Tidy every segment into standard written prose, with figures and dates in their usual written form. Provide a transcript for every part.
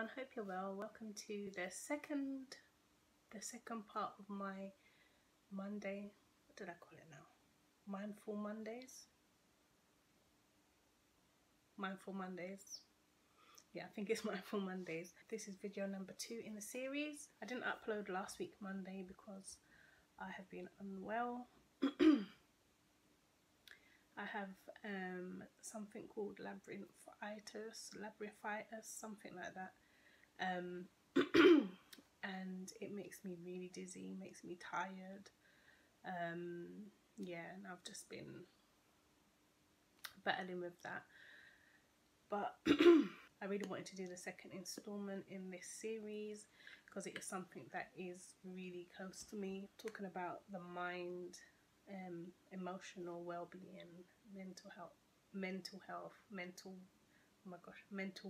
everyone, hope you're well. Welcome to the second part of my Monday, what did I call it now? Mindful Mondays. Yeah, I think it's Mindful Mondays. This is video number 2 in the series. I didn't upload last week Monday because I have been unwell. I have something called labyrinthitis, something like that. And it makes me really dizzy, makes me tired. Yeah, and I've just been battling with that. But I really wanted to do the second installment in this series because it is something that is really close to me. Talking about the mind, emotional well-being, mental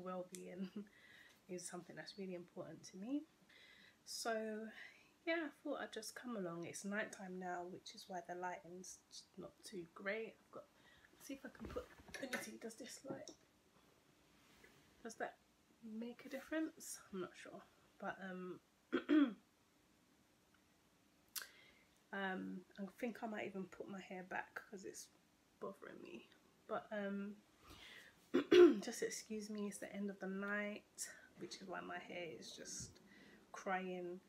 well-being is something that's really important to me. So yeah, I thought I'd just come along. It's nighttime now, which is why the lighting's not too great. See if I can put, let me see, does that make a difference? I'm not sure, but I think I might even put my hair back because it's bothering me. But just excuse me, it's the end of the night, which is why my hair is just crying.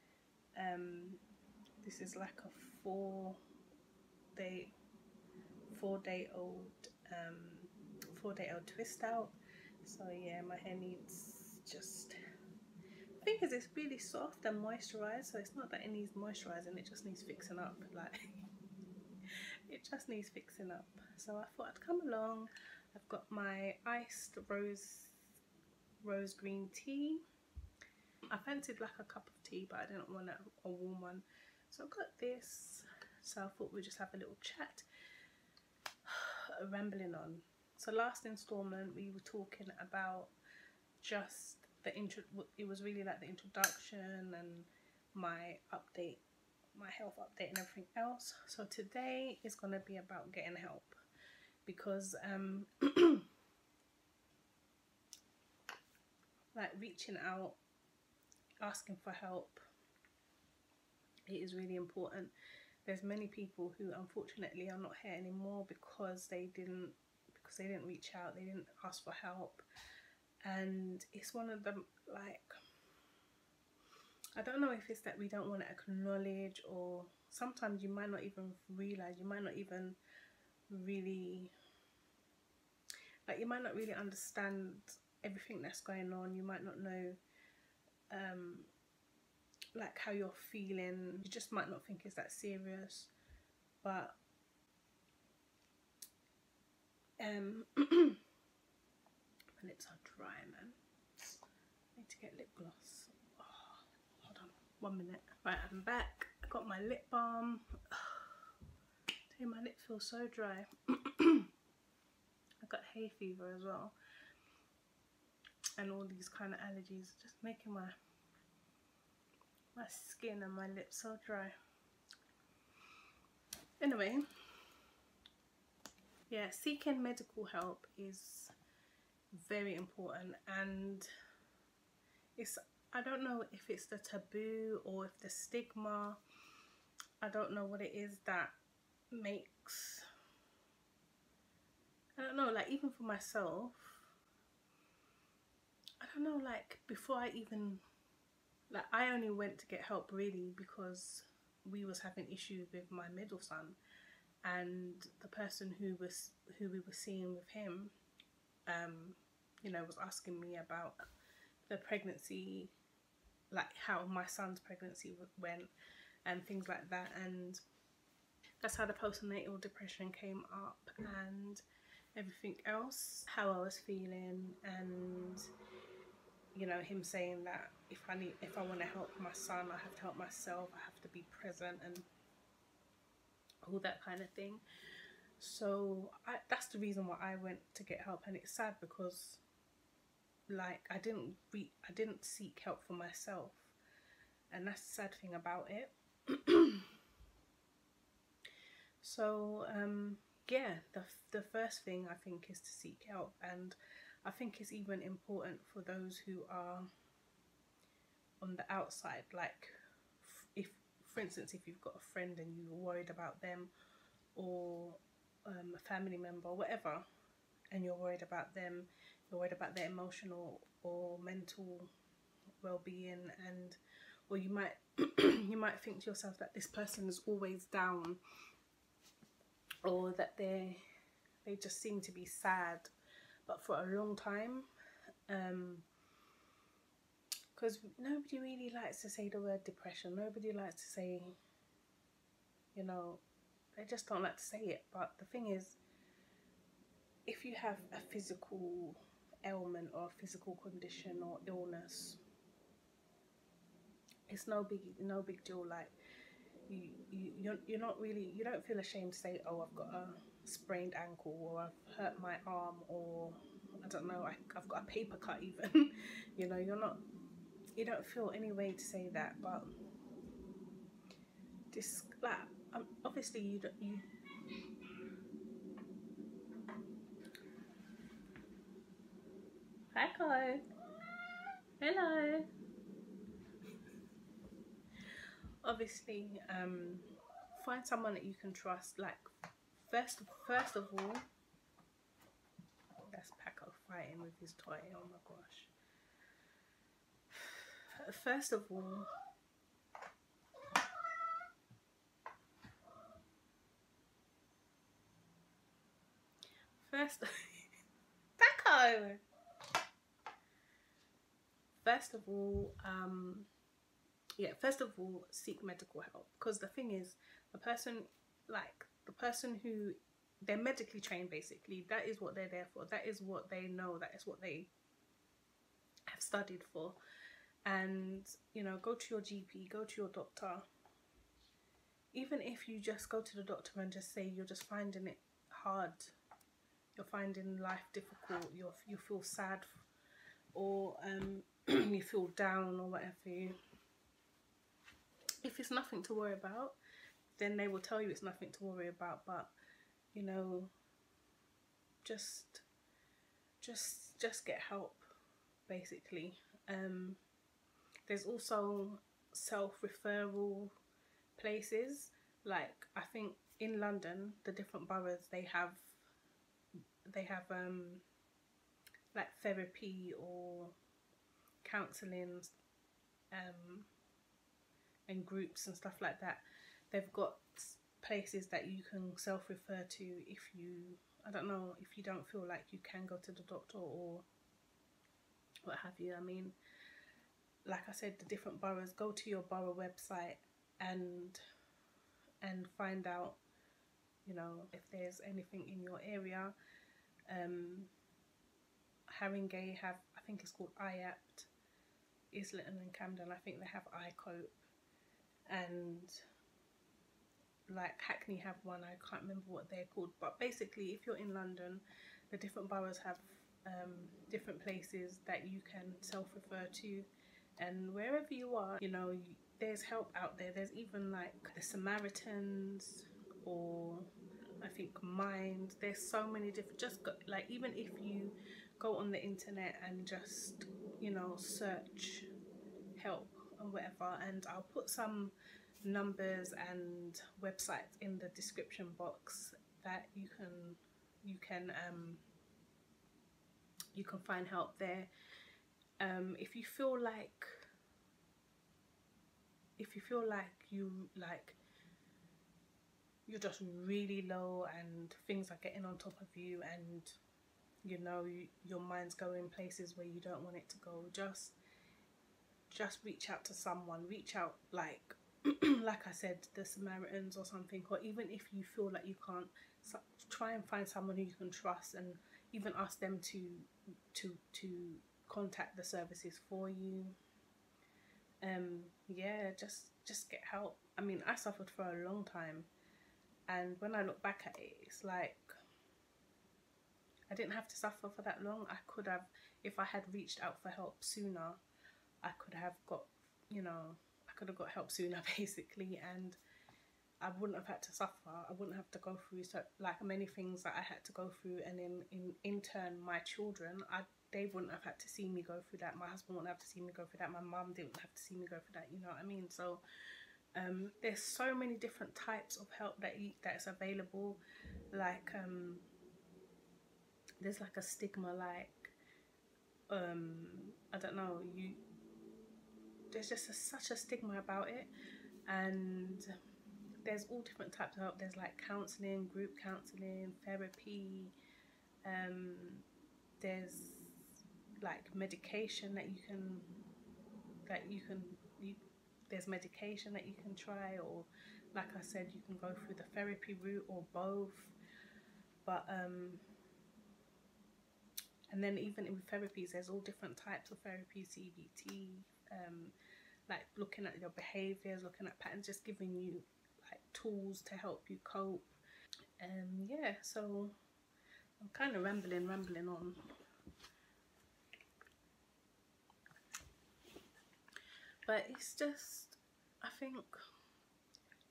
This is like a 4-day-old twist out. So yeah, my hair needs just, the thing is, it's really soft and moisturized, so it's not that it needs moisturizing, it just needs fixing up. Like it just needs fixing up. So I thought I'd come along. I've got my iced rose green tea. I fancied like a cup of tea, but I didn't want a warm one, so I've got this. So I thought we'd just have a little chat, rambling on. So last installment we were talking about just the intro. It was really like the introduction and my update, my health update and everything else. So today is going to be about getting help, because like reaching out, asking for help, it is really important. There's many people who unfortunately are not here anymore because they didn't reach out, they didn't ask for help. And it's one of them, like, I don't know if it's that we don't want to acknowledge, or sometimes you might not even realize, you might not even really, like, you might not really understand everything that's going on. You might not know like how you're feeling. You just might not think it's that serious. But my lips are dry, man. I need to get lip gloss. Oh, hold on 1 minute. Right, I'm back. I got my lip balm. Dude, my lip feels so dry. I got hay fever as well, and all these kind of allergies, just making my skin and my lips so dry. Anyway, yeah, seeking medical help is very important, and I don't know if it's the taboo or if the stigma, I don't know what it is that makes, I don't know, like even for myself, I don't know, like before I even, like, I only went to get help really because we was having issues with my middle son, and the person who we were seeing with him, you know, was asking me about the pregnancy, like how my son's pregnancy went and things like that. And that's how the postnatal depression came up and everything else, how I was feeling, and you know, him saying that if I want to help my son, I have to help myself, I have to be present and all that kind of thing. So that's the reason why I went to get help. And it's sad because, like, I didn't seek help for myself, and that's the sad thing about it. So yeah, the first thing I think is to seek help, and I think it's even important for those who are on the outside. Like if, for instance, if you've got a friend and you're worried about them, or a family member or whatever, and you're worried about them, you're worried about their emotional or mental well-being, and or you might you might think to yourself that this person is always down, or that they just seem to be sad, but for a long time, because nobody really likes to say the word depression. Nobody likes to say, you know, they just don't like to say it. But the thing is, if you have a physical ailment or a physical condition or illness, it's no big deal. Like you're not really, you don't feel ashamed to say, oh, I've got a sprained ankle, or I've hurt my arm, or I don't know, I've got a paper cut even. You know, you don't feel any way to say that. But this, like, obviously you Echo. Hello. Obviously, find someone that you can trust. Like, first of all, that's Paco fighting with his toy. Oh my gosh. First of all, Paco. First of all, seek medical help, because the thing is, the person who, they're medically trained, basically. That is what they're there for. That is what they know. That is what they have studied for. And, you know, go to your GP, go to your doctor. Even if you just go to the doctor and just say you're just finding it hard, you're finding life difficult, you feel sad, or you feel down, or whatever. If it's nothing to worry about, then they will tell you it's nothing to worry about. But, you know, just get help, basically. There's also self-referral places. Like, I think in London, the different boroughs, they have like therapy or counselling, and groups and stuff like that. They've got places that you can self-refer to if you, I don't know, if you don't feel like you can go to the doctor or what have you. I mean, like I said, the different boroughs, go to your borough website and find out, you know, if there's anything in your area. Haringey have, I think it's called IAPT. Islington and Camden, I think they have iCope. And like Hackney have one, I can't remember what they're called. But basically, if you're in London, the different boroughs have different places that you can self-refer to. And wherever you are, you know, there's help out there. There's even like the Samaritans, or I think Mind. There's so many different, just go, like, even if you go on the internet and just, you know, search help and whatever, and I'll put some numbers and websites in the description box that you can find help there. If you feel like you're just really low and things are getting on top of you, and you know your mind's going places where you don't want it to go, just reach out to someone. Reach out, like like I said, the Samaritans or something. Or even if you feel like you can't, try and find someone who you can trust, and even ask them to contact the services for you. Yeah, just get help. I mean, I suffered for a long time, and when I look back at it, it's like I didn't have to suffer for that long. I could have, if I had reached out for help sooner, I could have got, you know, I could have got help sooner, basically, and I wouldn't have had to suffer. I wouldn't have to go through so like many things that I had to go through, and then in turn my children, they wouldn't have had to see me go through that. My husband wouldn't have to see me go through that. My mum didn't have to see me go through that. You know what I mean? So there's so many different types of help that's available. Like there's like a stigma, like I don't know, there's just such a stigma about it. And there's all different types of help. There's like counselling, group counselling, therapy. There's like medication that there's medication that you can try, or like I said, you can go through the therapy route, or both. But and then even in therapies, there's all different types of therapy, CBT, like looking at your behaviours, looking at patterns, just giving you like tools to help you cope. Yeah, so I'm kind of rambling on. But it's just, I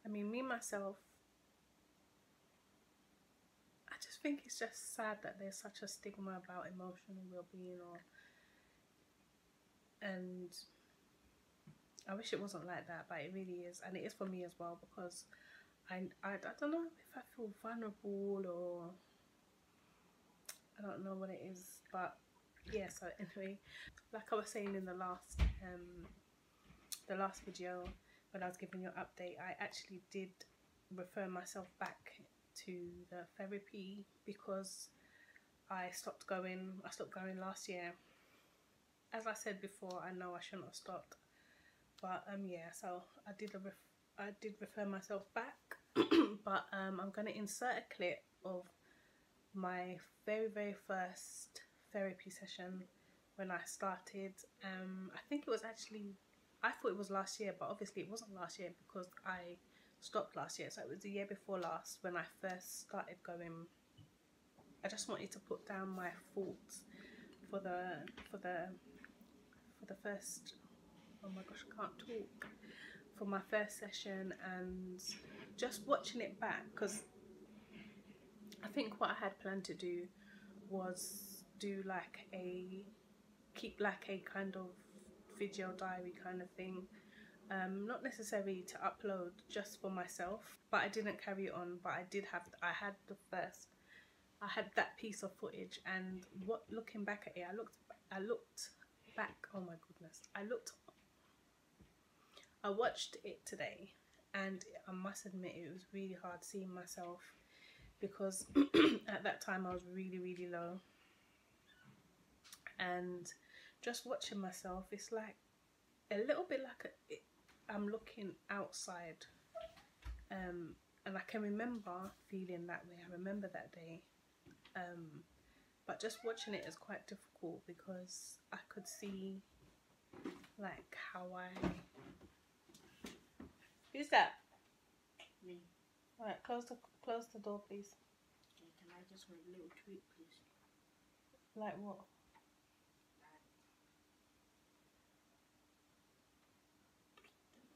mean, me myself, I just think it's just sad that there's such a stigma about emotional well-being, and I wish it wasn't like that, but it really is, and it is for me as well, because I don't know if I feel vulnerable, or I don't know what it is. But yeah, so anyway, like I was saying in the last video when I was giving you an update, I actually did refer myself back to the therapy because I stopped going last year. As I said before, I know I shouldn't have stopped, but yeah, so I did refer myself back. But I'm going to insert a clip of my very first therapy session when I started. I think it was actually, I thought it was last year, but obviously it wasn't last year because I stopped last year. So it was the year before last when I first started going. I just wanted to put down my thoughts for the first, oh my gosh, I can't talk, for my first session, and just watching it back, because I think what I had planned to do was do like keep like a kind of video diary kind of thing, not necessarily to upload, just for myself, but I didn't carry it on. But I had that piece of footage, and looking back at it, I looked back, oh my goodness, I watched it today, and I must admit it was really hard seeing myself, because at that time I was really low, and just watching myself, it's like a little bit like I'm looking outside, and I can remember feeling that way. I remember that day, but just watching it is quite difficult because I could see like how who's that? Me. Alright, close the door, please. Okay, can I just want a little treat, please? Like what?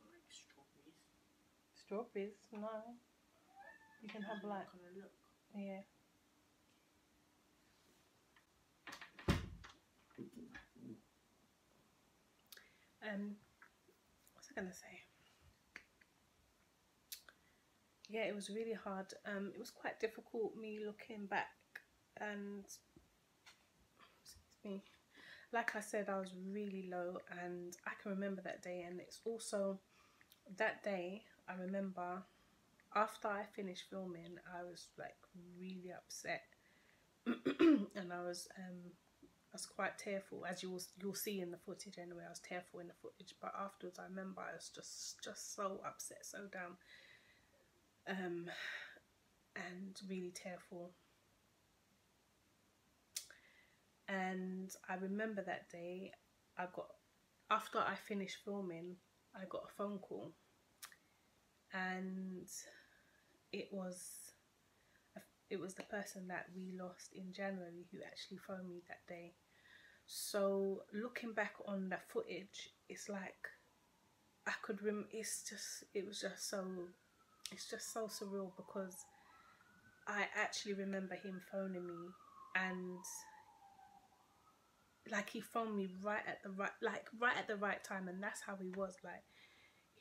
Like strawberries. Strawberries? No. You can have like, Can I look? yeah. What's I gonna say? Yeah, it was really hard. It was quite difficult, me looking back, and excuse me, like I said, I was really low, and I can remember that day. And it's also that day I remember after I finished filming, I was like really upset, and I was quite tearful, as you'll see in the footage anyway. I was tearful in the footage, but afterwards I remember I was just so upset, so down, and really tearful. And I remember that day, after I finished filming, I got a phone call, and it was the person that we lost in January who actually phoned me that day. So looking back on that footage, it's like I could it's just so surreal, because I actually remember him phoning me, and like he phoned me right at the right time, and that's how he was. Like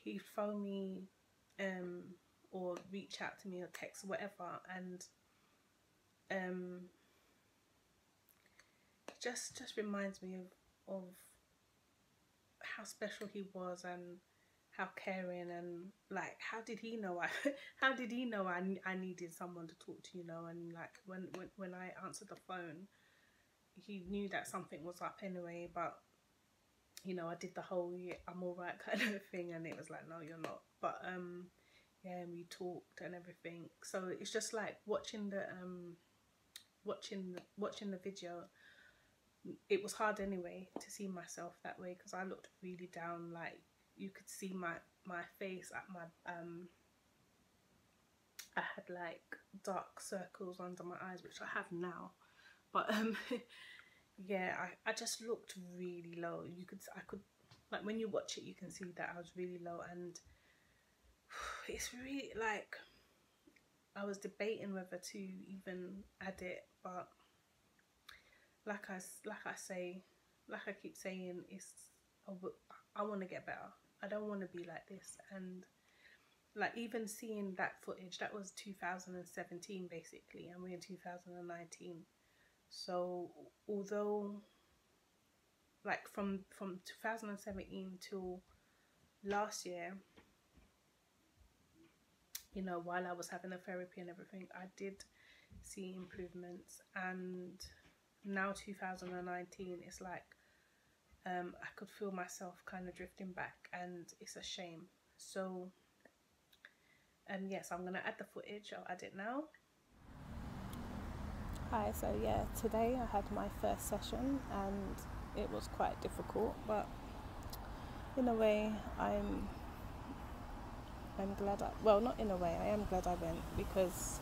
he'd phone me or reach out to me or text or whatever, and just reminds me of how special he was, and how caring, and like how did he know I needed someone to talk to, you know. And like when I answered the phone, he knew that something was up anyway, but you know, I did the whole I'm all right kind of thing, and it was like, no, you're not. But yeah, and we talked and everything. So it's just like watching the video. It was hard anyway to see myself that way, because I looked really down. Like you could see my face at my I had like dark circles under my eyes, which I have now, but yeah, I just looked really low. I could like, when you watch it, you can see that I was really low, and it's really like I was debating whether to even add it, but like I keep saying, I want to get better. I don't want to be like this. And like even seeing that footage, that was 2017 basically, and we're in 2019. So although like from 2017 till last year, you know, while I was having a therapy and everything, I did see improvements. And now 2019, it's like I could feel myself kind of drifting back, and it's a shame. So yes, I'm gonna add the footage. I'll add it now. Hi, so yeah, today I had my first session, and it was quite difficult, but in a way I'm glad not in a way, I am glad I went, because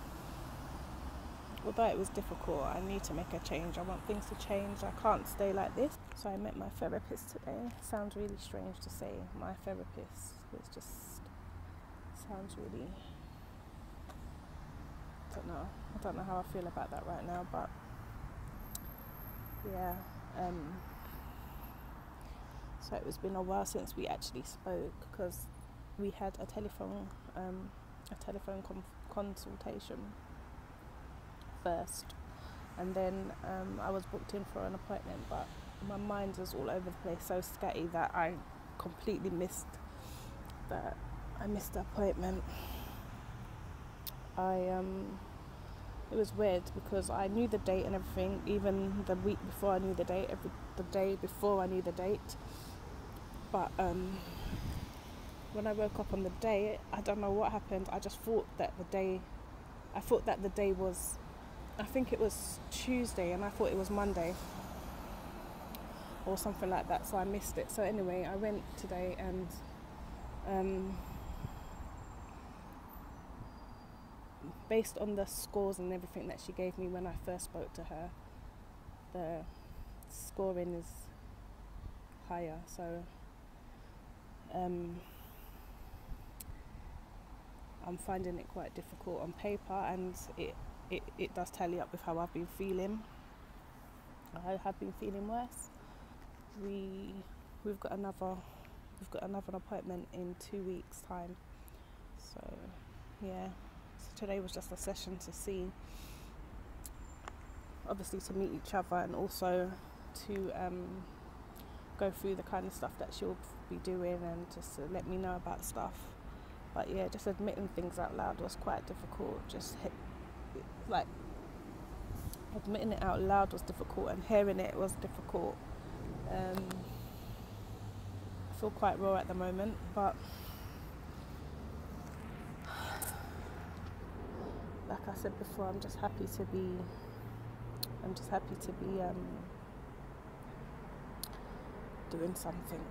although it was difficult, I need to make a change. I want things to change. I can't stay like this. So I met my therapist today. Sounds really strange to say my therapist. It just sounds really, I don't know how I feel about that right now, but yeah. So it's been a while since we actually spoke, because we had a telephone consultation first, and then I was booked in for an appointment, but my mind was all over the place, so scatty, that I completely missed the appointment. It was weird, because I knew the date and everything, even the week before I knew the date, the day before I knew the date, but when I woke up on the day, I don't know what happened. I just thought that the day was, I think it was Tuesday, and I thought it was Monday or something like that, so I missed it. So anyway, I went today, and based on the scores and everything that she gave me when I first spoke to her, the scoring is higher, so I'm finding it quite difficult on paper, and it does tally up with how I've been feeling. I have been feeling worse. We've got another appointment in 2 weeks' time. So yeah. So today was just a session to see, obviously to meet each other, and also to go through the kind of stuff that she'll be doing, and just to let me know about stuff. But yeah, just admitting things out loud was quite difficult. Like admitting it out loud was difficult, and hearing it was difficult. I feel quite raw at the moment, but like I said before, I'm just happy to be doing something.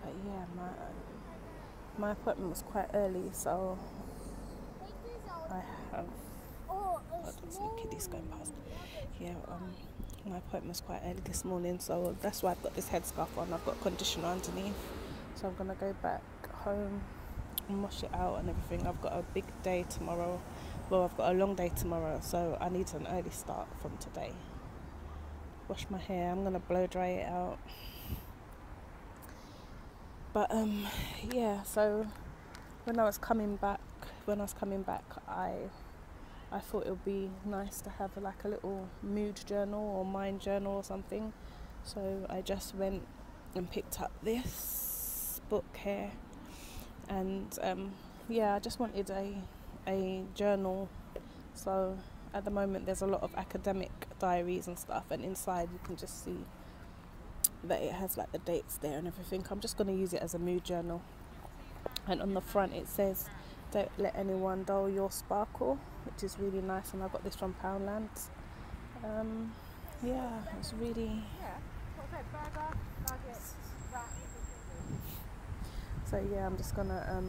But yeah, my appointment was quite early, so I have, see kiddies going past. Yeah, my appointment was quite early this morning, so that's why I've got this headscarf on. I've got conditioner underneath, so I'm gonna go back home and wash it out and everything. I've got a big day tomorrow. Well, I've got a long day tomorrow, so I need an early start from today. wash my hair. I'm gonna blow dry it out. But yeah, so when I was coming back, I thought it would be nice to have like a little mood journal or mind journal or something. So I just went and picked up this book here, and yeah, I just wanted a journal. So at the moment there's a lot of academic diaries and stuff, and inside you can just see that it has like the dates there and everything. I'm just going to use it as a mood journal, and on the front it says, "Don't let anyone dull your sparkle," which is really nice, and I got this from Poundland. Yeah, it's really... So yeah, I'm just gonna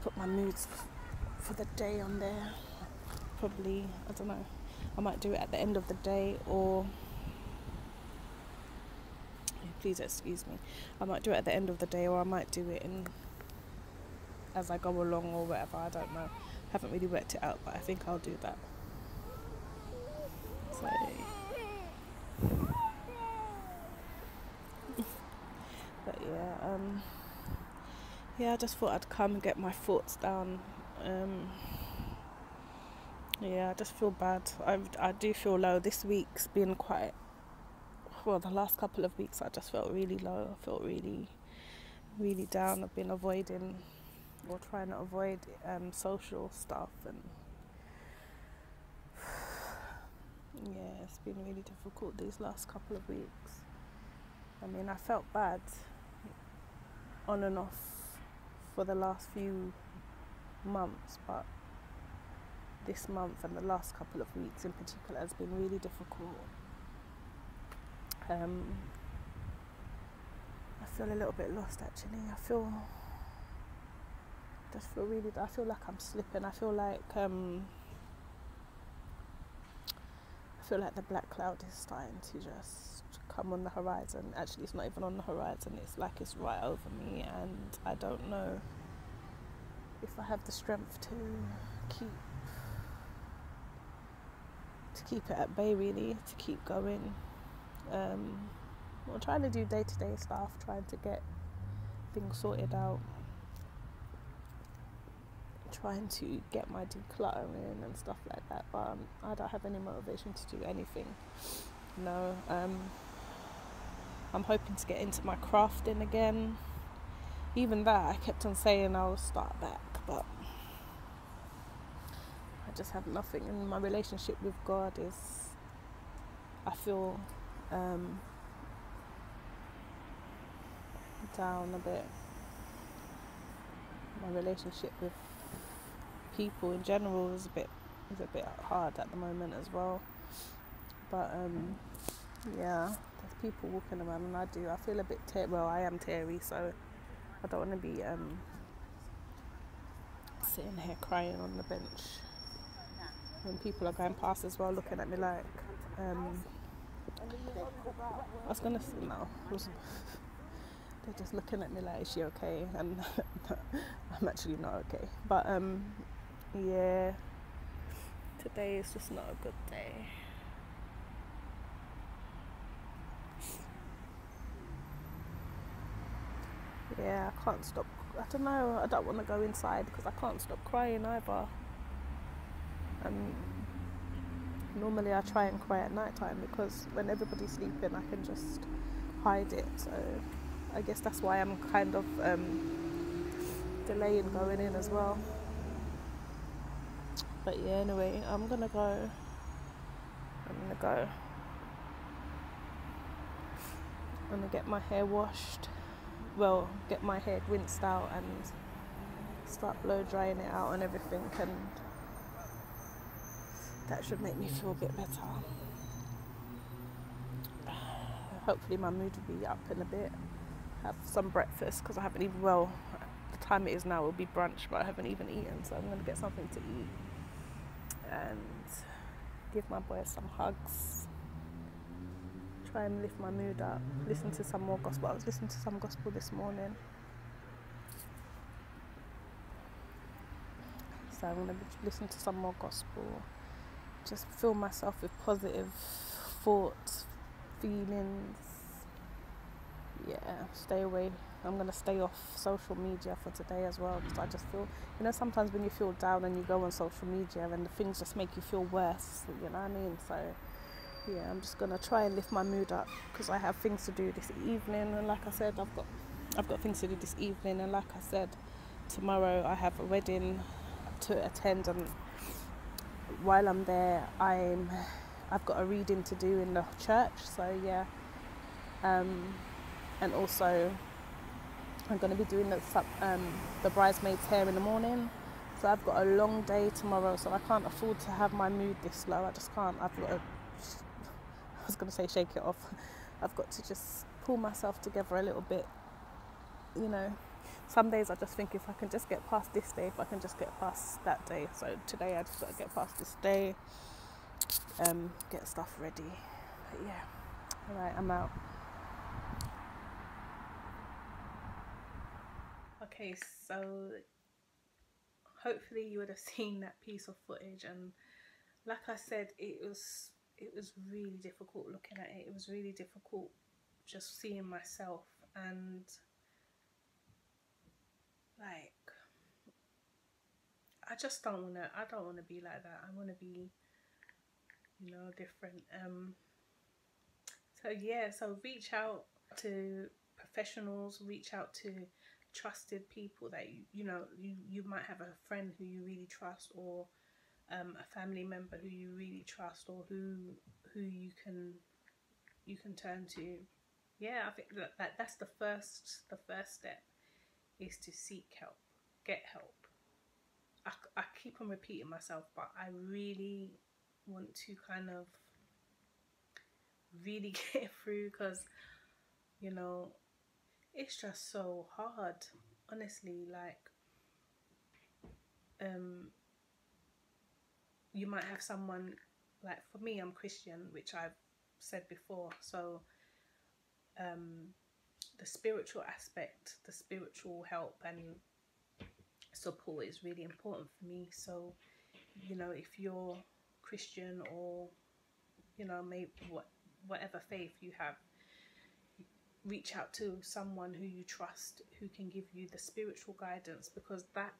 put my moods for the day on there. Probably, I don't know, I might do it at the end of the day, or please excuse me, I might do it at the end of the day, or I might do it as I go along or whatever. I don't know, haven't really worked it out, but I think I'll do that. So but yeah, I just thought I'd come and get my thoughts down. Yeah, I just feel bad. I do feel low. This week's been quite... Well, the last couple of weeks I just felt really low. I felt really, really down. I've been avoiding, or trying to avoid, social stuff, and yeah, it's been really difficult these last couple of weeks. I mean, I felt bad on and off for the last few months, but this month and the last couple of weeks in particular has been really difficult. I feel a little bit lost actually. I feel like I'm slipping. I feel like the black cloud is starting to just come on the horizon. Actually, it's not even on the horizon. It's like it's right over me, and I don't know if I have the strength to keep it at bay, really, to keep going. We're trying to do day-to-day stuff, trying to get things sorted out, trying to get my decluttering and stuff like that, but I don't have any motivation to do anything. No, I'm hoping to get into my crafting again. Even that, I kept on saying I'll start back, but I just have nothing. And my relationship with God is, I feel down a bit. My relationship with people in general is a bit hard at the moment as well. But yeah, there's people walking around, and I feel a bit I am teary, so I don't want to be sitting here crying on the bench when people are going past as well, looking at me like they're just looking at me like, is she okay? And I'm actually not okay. But yeah, today is just not a good day. Yeah, I can't stop. I don't know, I don't want to go inside because I can't stop crying either. Normally I try and cry at night time because when everybody's sleeping I can just hide it. So I guess that's why I'm kind of delaying going in as well. But yeah, anyway, I'm gonna go. I'm gonna get my hair washed. Well, get my hair rinsed out and start blow drying it out and everything, and that should make me feel a bit better. Hopefully my mood will be up in a bit. Have some breakfast because I haven't even, well, the time it is now will be brunch, but I haven't even eaten, so I'm going to get something to eat and give my boys some hugs, try and lift my mood up, listen to some more gospel. I was listening to some gospel this morning, so I'm going to listen to some more gospel, just fill myself with positive thoughts, feelings. Yeah, stay away. I'm going to stay off social media for today as well, because I just feel, sometimes when you feel down and you go on social media and the things just make you feel worse, you know what I mean? So yeah, I'm just going to try and lift my mood up, because I have things to do this evening, and like I said, I've got things to do this evening, and like I said, tomorrow I have a wedding to attend, and while I'm there, I've got a reading to do in the church. So yeah, and also I'm going to be doing the bridesmaid's hair in the morning. So I've got a long day tomorrow, so I can't afford to have my mood this low. I just can't. I was going to say shake it off. I've got to just pull myself together a little bit. Some days I just think, if I can just get past this day, if I can just get past that day. So today I just got to get past this day, get stuff ready. But yeah, alright, I'm out. Okay, so hopefully you would have seen that piece of footage, and like I said, it was really difficult looking at it. It was really difficult just seeing myself, and like, I don't want to be like that. I want to be, different. So reach out to professionals, reach out to trusted people that you might have a friend who you really trust, or a family member who you really trust, or who you can turn to. Yeah, I think that's the first step, is to seek help, get help. I keep on repeating myself, but I really want to kind of really get through, because it's just so hard, honestly. Like, you might have someone, like for me, I'm Christian, which I've said before, so the spiritual aspect, the spiritual help and support is really important for me. So if you're Christian, or maybe whatever faith you have, reach out to someone who you trust, who can give you the spiritual guidance, because that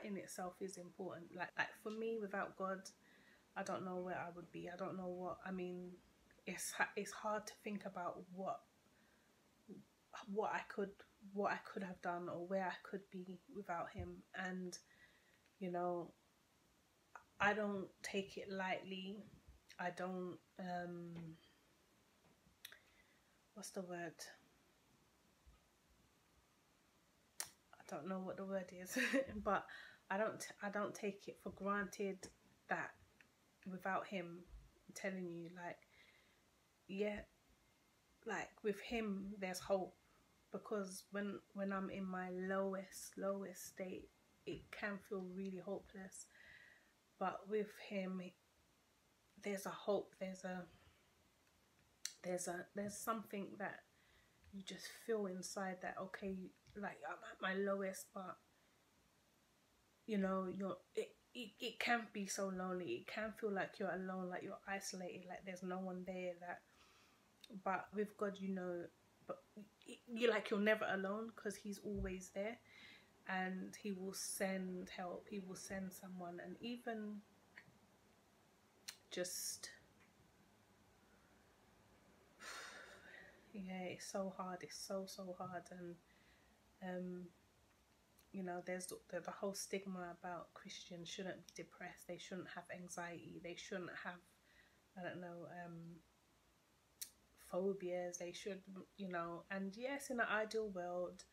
in itself is important. Like for me, without God, I don't know where I would be. I don't know what, I mean, it's hard to think about what I could have done, or where I could be without him. And I don't take it lightly. I don't what's the word? I don't know what the word is, but I don't take it for granted that without him, I'm telling you, like, yeah, like with him there's hope, because when I'm in my lowest state, it can feel really hopeless, but with him there's a hope, there's something that you just feel inside, that okay, like I'm at my lowest, but it can be so lonely. It can feel like you're alone, like you're isolated, like there's no one there. But with God, but you're never alone, because he's always there, and he will send help. He will send someone. And even just, yeah, it's so hard. It's so hard. And there's the whole stigma about Christians shouldn't be depressed, they shouldn't have anxiety, they shouldn't have, I don't know, phobias, they should, and yes, in an ideal world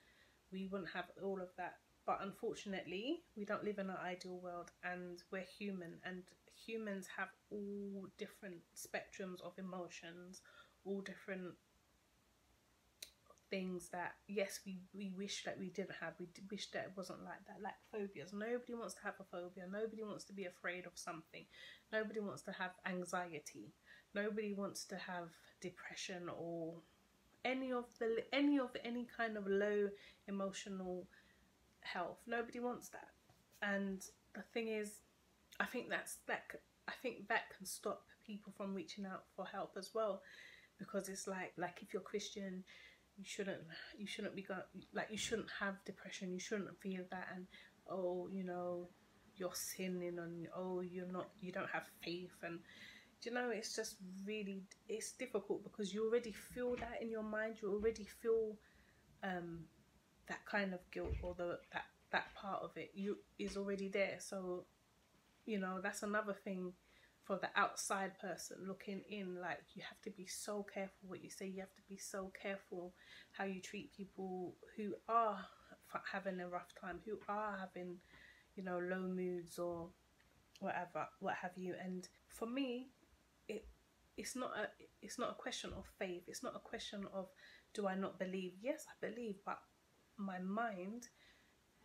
we wouldn't have all of that, but unfortunately we don't live in an ideal world, and we're human, and humans have all different spectrums of emotions, all different things that, yes, we wish that we didn't have. We wish that it wasn't like that. Like phobias, nobody wants to have a phobia, nobody wants to be afraid of something, nobody wants to have anxiety, nobody wants to have depression, or any kind of low emotional health. Nobody wants that. And the thing is, I think that's I think that can stop people from reaching out for help as well, because it's like if you're Christian, you shouldn't be you shouldn't have depression, you shouldn't feel that, and oh, you know, you're sinning, and oh, you don't have faith, and you know, it's just really, it's difficult because you already feel that in your mind, you already feel that kind of guilt, or that part of it is already there. So, you know, that's another thing for the outside person looking in. Like, you have to be so careful what you say. You have to be so careful how you treat people who are having a rough time, who are having, you know, low moods or whatever, what have you. And for me, it's not a question of faith. It's not a question of, do I not believe? Yes, I believe, but my mind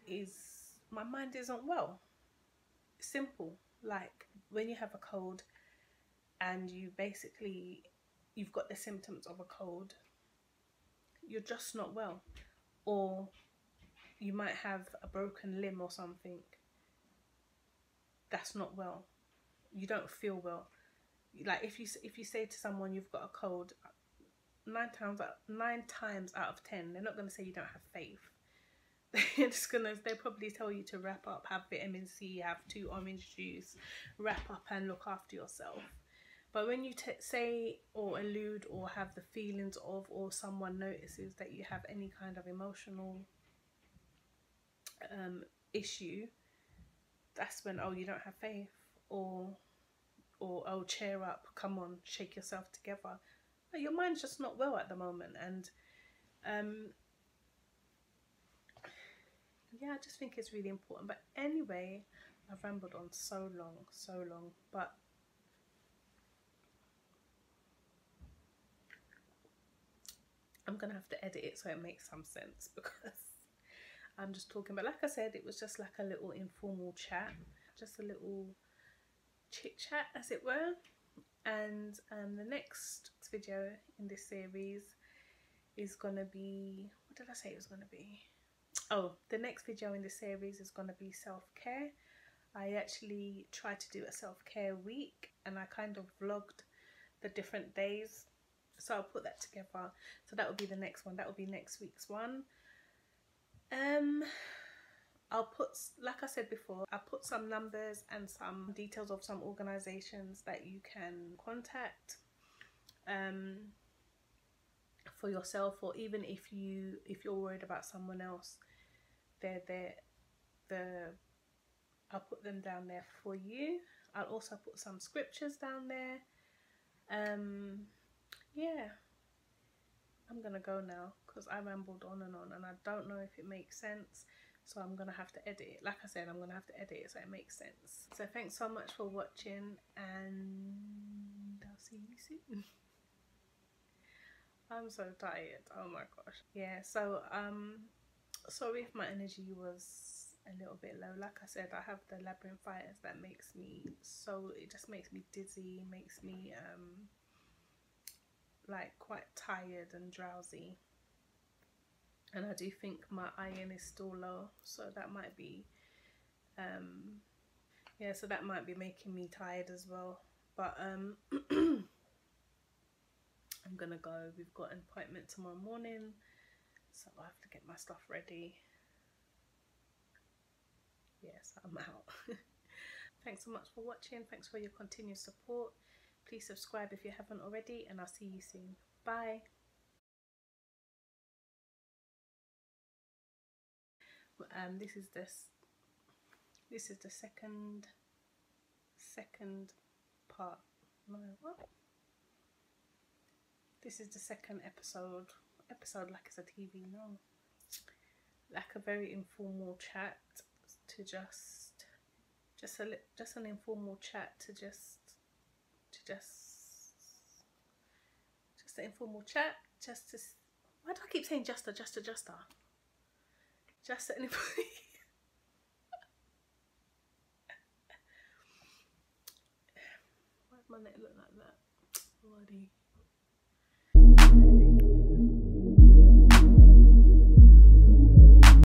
isn't well. Simple. Like, when you have a cold and you've got the symptoms of a cold, you're just not well. Or you might have a broken limb or something. That's not well. You don't feel well. Like, if you say to someone you've got a cold, 9 times out of 10, they're not going to say you don't have faith. They'll probably tell you to wrap up, have vitamin C, have 2 orange juice, wrap up and look after yourself. But when you say or allude or have the feelings of, or someone notices that you have any kind of emotional issue, that's when, oh, you don't have faith, or oh, cheer up, come on, shake yourself together. But your mind's just not well at the moment. And yeah, I just think it's really important. But anyway, I've rambled on so long, but I'm gonna have to edit it so it makes some sense, because I'm just talking. But like I said, it was just like a little informal chat, just a little chit chat, as it were. And the next video in this series is gonna be, what did I say it was gonna be? Oh, the next video in this series is gonna be self-care. I actually tried to do a self-care week, and I kind of vlogged the different days, so I'll put that together. So that will be the next one. That will be next week's one. I'll put, like I said before, I'll put some numbers and some details of some organizations that you can contact for yourself, or even if you're worried about someone else, I'll put them down there for you. I'll also put some scriptures down there. Yeah, I'm gonna go now because I rambled on and I don't know if it makes sense, so I'm gonna have to edit it. Like I said, I'm gonna have to edit it so it makes sense. So thanks so much for watching, and I'll see you soon. I'm so tired, oh my gosh. Yeah, so sorry if my energy was a little bit low. Like I said, I have the labyrinthitis that makes me it just makes me dizzy, makes me like quite tired and drowsy, and I do think my iron is still low, so that might be yeah, so that might be making me tired as well. But I'm gonna go. We've got an appointment tomorrow morning, so I have to get my stuff ready. Yes, I'm out. Thanks so much for watching. Thanks for your continued support. Please subscribe if you haven't already, and I'll see you soon. Bye. This is the second part. No, what? This is the second episode like it's a TV. No, like a very informal chat to just an informal chat to just an informal chat, just to, why do I keep saying just an why does my neck look like that? Bloody